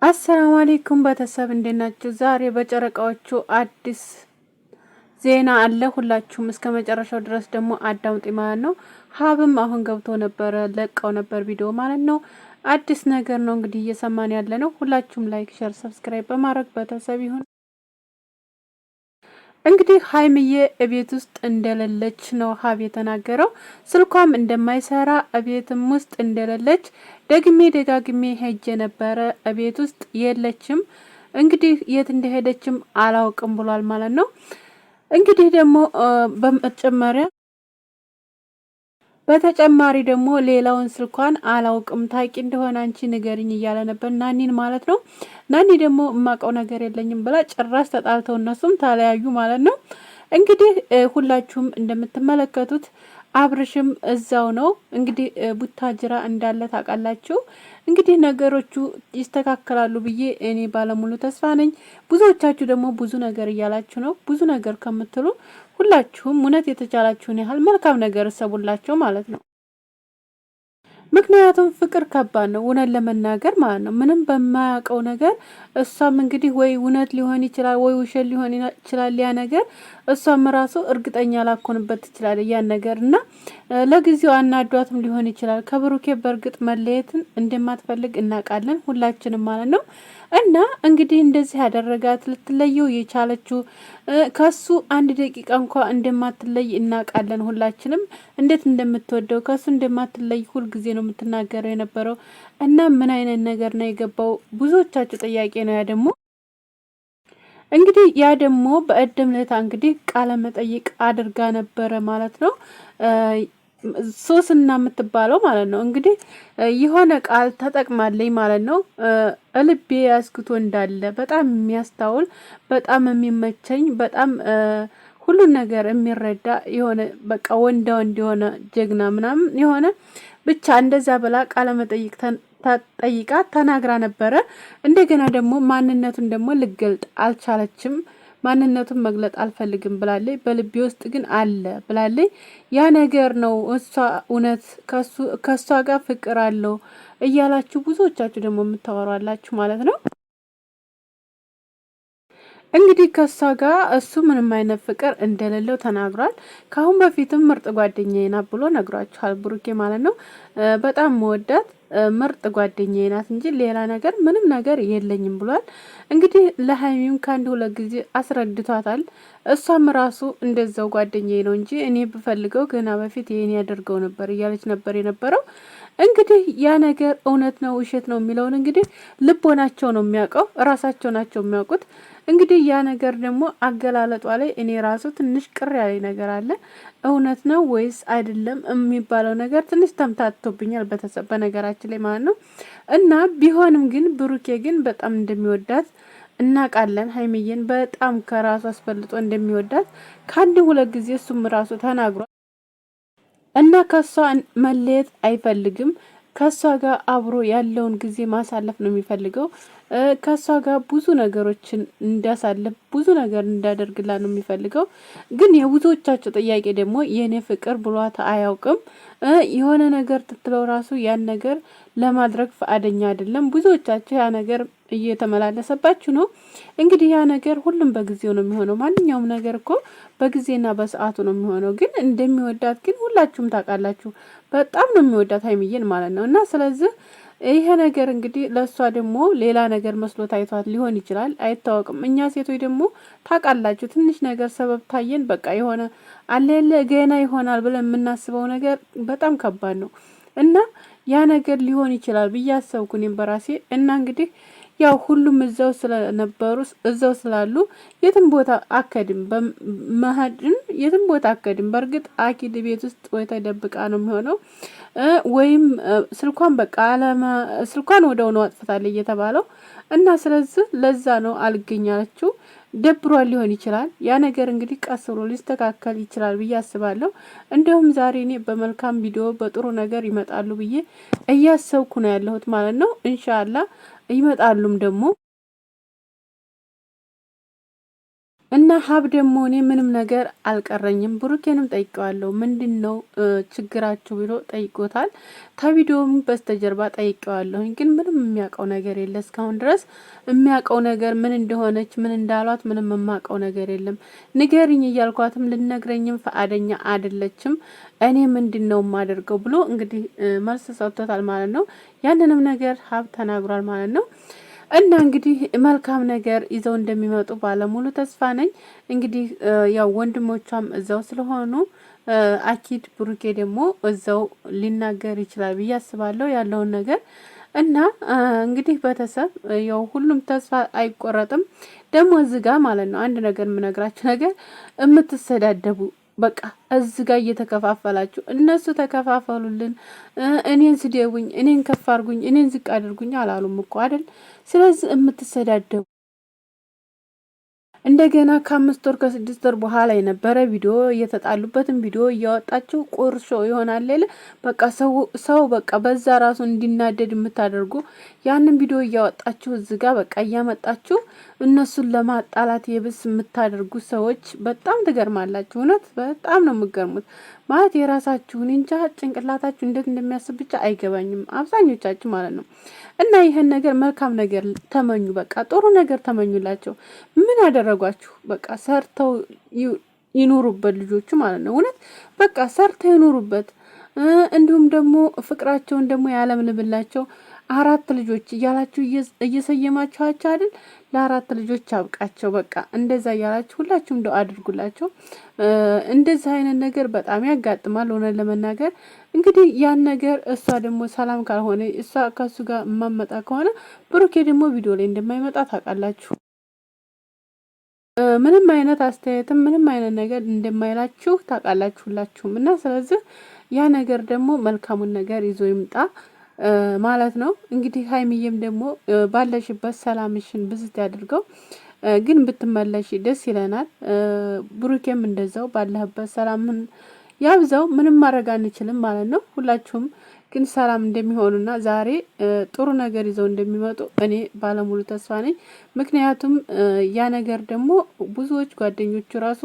አሰላሙ አለይኩም ቤተሰብ እንዴት ናችሁ? ዛሬ በጨረቃዎቹ አዲስ ዜና አለ። ሁላችሁም እስከ መጨረሻው ድረስ ደግሞ አዳምጡ ማለት ነው። ሀብም አሁን ገብቶ ነበር ለቀው ነበር ቪዲዮ ማለት ነው። አዲስ ነገር ነው እንግዲህ እየሰማን ያለ ነው። ሁላችሁም ላይክ፣ ሼር፣ ሰብስክራይብ በማድረግ ቤተሰብ ይሁን። እንግዲህ ሀይሚዬ እቤት ውስጥ እንደሌለች ነው ሀብ የተናገረው። ስልኳም እንደማይሰራ እቤትም ውስጥ እንደሌለች ደግሜ ደጋግሜ ሄጄ ነበረ፣ እቤት ውስጥ የለችም። እንግዲህ የት እንደሄደችም አላውቅም ብሏል ማለት ነው። እንግዲህ ደግሞ በመጨመሪያ በተጨማሪ ደግሞ ሌላውን ስልኳን አላውቅም ታቂ እንደሆነ አንቺ ንገሪኝ እያለ ነበር ናኒን ማለት ነው። ናኒ ደግሞ የማውቀው ነገር የለኝም ብላ ጭራሽ ተጣልተው እነሱም ተለያዩ ማለት ነው። እንግዲህ ሁላችሁም እንደምትመለከቱት አብርሽም እዛው ነው እንግዲህ ቡታጅራ እንዳለ ታውቃላችሁ። እንግዲህ ነገሮቹ ይስተካከላሉ ብዬ እኔ ባለሙሉ ተስፋ ነኝ። ብዙዎቻችሁ ደግሞ ብዙ ነገር እያላችሁ ነው። ብዙ ነገር ከምትሉ ሁላችሁም እውነት የተቻላችሁን ያህል መልካም ነገር እሰቡላቸው ማለት ነው። ምክንያቱም ፍቅር ከባድ ነው እውነት ለመናገር ማለት ነው። ምንም በማያውቀው ነገር እሷም እንግዲህ ወይ እውነት ሊሆን ይችላል ወይ ውሸት ሊሆን ይችላል ያ ነገር። እሷም ራሱ እርግጠኛ ላኮንበት ትችላለች ያን ነገር እና ለጊዜው አናዷትም ሊሆን ይችላል። ከብሩኬ በእርግጥ መለየትን እንደማትፈልግ እናውቃለን ሁላችንም ማለት ነው። እና እንግዲህ እንደዚህ ያደረጋት ልትለየው የቻለችው ከሱ አንድ ደቂቃ እንኳ እንደማትለይ እናውቃለን ሁላችንም። እንዴት እንደምትወደው ከሱ እንደማትለይ ሁልጊዜ ነው የምትናገረው የነበረው። እና ምን አይነት ነገር ነው የገባው ብዙዎቻችሁ ጥያቄ ነው። ያ ደግሞ እንግዲህ በእድም ለታ እንግዲህ ቃለ መጠይቅ አድርጋ ነበረ ማለት ነው። ሶስና የምትባለው ማለት ነው እንግዲህ የሆነ ቃል ተጠቅማለኝ ማለት ነው። ልቤ ያስክቶ እንዳለ በጣም የሚያስታውል በጣም የሚመቸኝ በጣም ሁሉን ነገር የሚረዳ የሆነ በቃ ወንዳ ወንድ የሆነ ጀግና ምናምን የሆነ ብቻ እንደዛ ብላ ቃለ መጠይቅ ተጠይቃ ተናግራ ነበረ። እንደገና ደግሞ ማንነቱን ደግሞ ልገልጥ አልቻለችም። ማንነቱን መግለጥ አልፈልግም ብላለች። በልቤ ውስጥ ግን አለ ብላለች። ያ ነገር ነው እሷ እውነት ከእሷ ጋር ፍቅር አለው እያላችሁ ብዙዎቻችሁ ደግሞ የምታወሯላችሁ ማለት ነው። እንግዲህ ከሷ ጋር እሱ ምንም አይነት ፍቅር እንደሌለው ተናግሯል። ከአሁን በፊትም ምርጥ ጓደኛዬ ናት ብሎ ነግሯችኋል ብሩኬ ማለት ነው። በጣም መወዳት ምርጥ ጓደኛዬ ናት እንጂ ሌላ ነገር ምንም ነገር የለኝም ብሏል። እንግዲህ ለሀይሚም ከአንድ ሁለት ጊዜ አስረድቷታል። እሷም ራሱ እንደዛው ጓደኛዬ ነው እንጂ እኔ ብፈልገው ገና በፊት ይሄን ያደርገው ነበር እያለች ነበር የነበረው። እንግዲህ ያ ነገር እውነት ነው ውሸት ነው የሚለውን እንግዲህ ልቦናቸው ነው የሚያውቀው፣ ራሳቸው ናቸው የሚያውቁት። እንግዲህ ያ ነገር ደግሞ አገላለጧ ላይ እኔ ራሱ ትንሽ ቅር ያለኝ ነገር አለ። እውነት ነው ወይስ አይደለም የሚባለው ነገር ትንሽ ተምታቶብኛል በነገራችን ላይ ማለት ነው። እና ቢሆንም ግን ብሩኬ ግን በጣም እንደሚወዳት እናውቃለን። ሀይሚዬን በጣም ከራሱ አስፈልጦ እንደሚወዳት ከአንድ ሁለት ጊዜ እሱም ራሱ ተናግሯል። እና ከሷ መለየት አይፈልግም። ከሷ ጋር አብሮ ያለውን ጊዜ ማሳለፍ ነው የሚፈልገው። ከሷ ጋር ብዙ ነገሮችን እንዲያሳልፍ ብዙ ነገር እንዳደርግላት ነው የሚፈልገው። ግን የብዙዎቻቸው ጥያቄ ደግሞ የኔ ፍቅር ብሏት አያውቅም። የሆነ ነገር ትትለው ራሱ ያን ነገር ለማድረግ ፈቃደኛ አይደለም። ብዙዎቻችሁ ያ ነገር እየተመላለሰባችሁ ነው። እንግዲህ ያ ነገር ሁሉም በጊዜው ነው የሚሆነው። ማንኛውም ነገር እኮ በጊዜና በሰዓቱ ነው የሚሆነው። ግን እንደሚወዳት ግን ሁላችሁም ታውቃላችሁ። በጣም ነው የሚወዳት ሀይሚዬን ማለት ነው። እና ስለዚህ ይሄ ነገር እንግዲህ ለእሷ ደግሞ ሌላ ነገር መስሎ ታይቷት ሊሆን ይችላል፣ አይታወቅም። እኛ ሴቶች ደግሞ ታውቃላችሁ ትንሽ ነገር ሰበብ ታየን በቃ የሆነ አለለ ገና ይሆናል ብለን የምናስበው ነገር በጣም ከባድ ነው። እና ያ ነገር ሊሆን ይችላል ብዬ አሰብኩ እኔም በራሴ። እና እንግዲህ ያው ሁሉም እዛው ስለነበሩ እዛው ስላሉ የትም ቦታ አከድም በመሀድን የትም ቦታ አከድም። በእርግጥ አኪድ ቤት ውስጥ ወይ ተደብቃ ነው የሚሆነው ወይም ስልኳን በቃ ስልኳን ወደው ነው አጥፍታለች እየተባለው እና ስለዚህ ለዛ ነው አልገኛለችው። ደብሯል ሊሆን ይችላል። ያ ነገር እንግዲህ ቀስ ብሎ ሊስተካከል ይችላል ብዬ አስባለሁ። እንደውም ዛሬ እኔ በመልካም ቪዲዮ በጥሩ ነገር ይመጣሉ ብዬ እያሰብኩ ነው ያለሁት ማለት ነው። ኢንሻአላህ ይመጣሉም ደግሞ እና ሀብ ደግሞ እኔ ምንም ነገር አልቀረኝም። ብሩኬንም ጠይቀዋለሁ ምንድነው ችግራችሁ ብሎ ጠይቆታል። ከቪዲዮም በስተጀርባ ጠይቀዋለሁኝ፣ ግን ምንም የሚያውቀው ነገር የለ እስካሁን ድረስ የሚያውቀው ነገር ምን እንደሆነች ምን እንዳሏት ምንም የማውቀው ነገር የለም። ንገሪኝ እያልኳትም ልነግረኝም ፈቃደኛ አይደለችም። እኔ ምንድነው የማደርገው ብሎ እንግዲህ መልስ ሰጥቶታል ማለት ነው። ያንንም ነገር ሀብ ተናግሯል ማለት ነው። እና እንግዲህ መልካም ነገር ይዘው እንደሚመጡ ባለሙሉ ተስፋ ነኝ። እንግዲህ ያው ወንድሞቿም እዛው ስለሆኑ አኪድ ብሩኬ ደግሞ እዛው ሊናገር ይችላል ብዬ አስባለሁ ያለውን ነገር። እና እንግዲህ ቤተሰብ ያው ሁሉም ተስፋ አይቆረጥም። ደግሞ እዚህ ጋር ማለት ነው አንድ ነገር የምነግራችሁ ነገር የምትሰዳደቡ በቃ እዚህ ጋር እየተከፋፈላችሁ እነሱ ተከፋፈሉልን፣ እኔን ስደቡኝ፣ እኔን ከፍ አድርጉኝ፣ እኔን ዝቅ አድርጉኝ አላሉም እኮ አይደል? ስለዚህ የምትሰዳደቡ እንደገና ከ5 ወር ከ6 ወር በኋላ የነበረ ቪዲዮ እየተጣሉበትን ቪዲዮ እያወጣችሁ ቁርሾ ይሆናል ሌለ በቃ ሰው በቃ በዛ ራሱ እንዲናደድ የምታደርጉ ያንን ቪዲዮ እያወጣችሁ እዚህ ጋር በቃ እያመጣችሁ እነሱን ለማጣላት የብስ የምታደርጉ ሰዎች በጣም ትገርማላችሁ። እውነት በጣም ነው የምትገርሙት። ማለት የራሳችሁን እንጃ ጭንቅላታችሁ እንዴት እንደሚያስብ ብቻ አይገባኝም አብዛኞቻችሁ ማለት ነው። እና ይሄን ነገር መልካም ነገር ተመኙ፣ በቃ ጥሩ ነገር ተመኙላቸው። ምን አደረጓችሁ? በቃ ሰርተው ይኑሩበት ልጆቹ ማለት ነው። እውነት በቃ ሰርተው ይኑሩበት። እንዲሁም ደግሞ ፍቅራቸውን ደግሞ ያለምልብላቸው። 4 ልጆች እያላችሁ እየሰየማችኋቸው አይደል? ለ4 ልጆች አብቃቸው። በቃ እንደዛ እያላችሁ ሁላችሁም እንደው አድርጉላቸው። እንደዚህ አይነት ነገር በጣም ያጋጥማል። ሆነ ለመናገር እንግዲህ ያን ነገር እሷ ደግሞ ሰላም ካልሆነ እሷ ከሱ ጋር የማመጣ ከሆነ ብሩኬ ደግሞ ቪዲዮ ላይ እንደማይመጣ ታውቃላችሁ። ምንም አይነት አስተያየትም ምንም አይነት ነገር እንደማይላችሁ ታውቃላችሁ ሁላችሁም። እና ስለዚህ ያ ነገር ደግሞ መልካሙን ነገር ይዞ ይምጣ ማለት ነው። እንግዲህ ሀይሚዬም ደግሞ ባለሽበት ሰላምሽን ብዝት ያድርገው፣ ግን ብትመለሽ ደስ ይለናል። ብሩኬም እንደዛው ባለህበት ሰላምን ያብዛው። ምንም ማድረግ አንችልም ማለት ነው። ሁላችሁም ግን ሰላም እንደሚሆኑና ዛሬ ጥሩ ነገር ይዘው እንደሚመጡ እኔ ባለሙሉ ተስፋ ነኝ። ምክንያቱም ያ ነገር ደግሞ ብዙዎች ጓደኞቹ ራሱ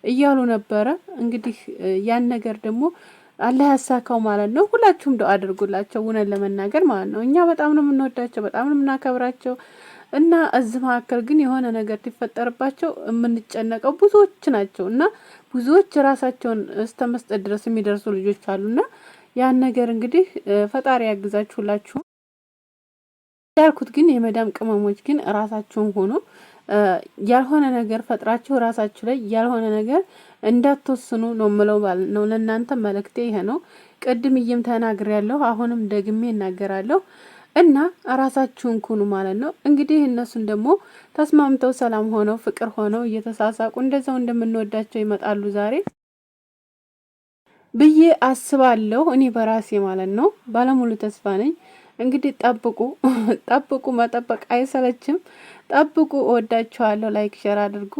እያሉ ነበረ። እንግዲህ ያን ነገር ደግሞ አላህ ያሳካው ማለት ነው። ሁላችሁም ዱአ አድርጉላቸው እውነት ለመናገር ማለት ነው። እኛ በጣም ነው የምንወዳቸው፣ በጣም ነው የምናከብራቸው። እና እዚህ መካከል ግን የሆነ ነገር ሲፈጠርባቸው የምንጨነቀው ብዙዎች ናቸው እና ብዙዎች ራሳቸውን እስከ መስጠት ድረስ የሚደርሱ ልጆች አሉና ያን ነገር እንግዲህ ፈጣሪ ያግዛችሁላችሁ። ያልኩት ግን የመዳም ቅመሞች ግን ራሳችሁን ሆኖ ያልሆነ ነገር ፈጥራችሁ ራሳችሁ ላይ ያልሆነ ነገር እንዳትወስኑ ነው ምለው ነው። ለእናንተ መልእክቴ ይሄ ነው። ቅድምዬም ተናግሬያለሁ፣ አሁንም ደግሜ እናገራለሁ። እና ራሳችሁን ኩኑ ማለት ነው። እንግዲህ እነሱን ደግሞ ተስማምተው ሰላም ሆነው ፍቅር ሆነው እየተሳሳቁ እንደዛው እንደምንወዳቸው ይመጣሉ ዛሬ ብዬ አስባለሁ። እኔ በራሴ ማለት ነው ባለሙሉ ተስፋ ነኝ። እንግዲህ ጠብቁ ጠብቁ፣ መጠበቅ አይሰለችም። ጠብቁ። እወዳችኋለሁ። ላይክ ሼር አድርጉ።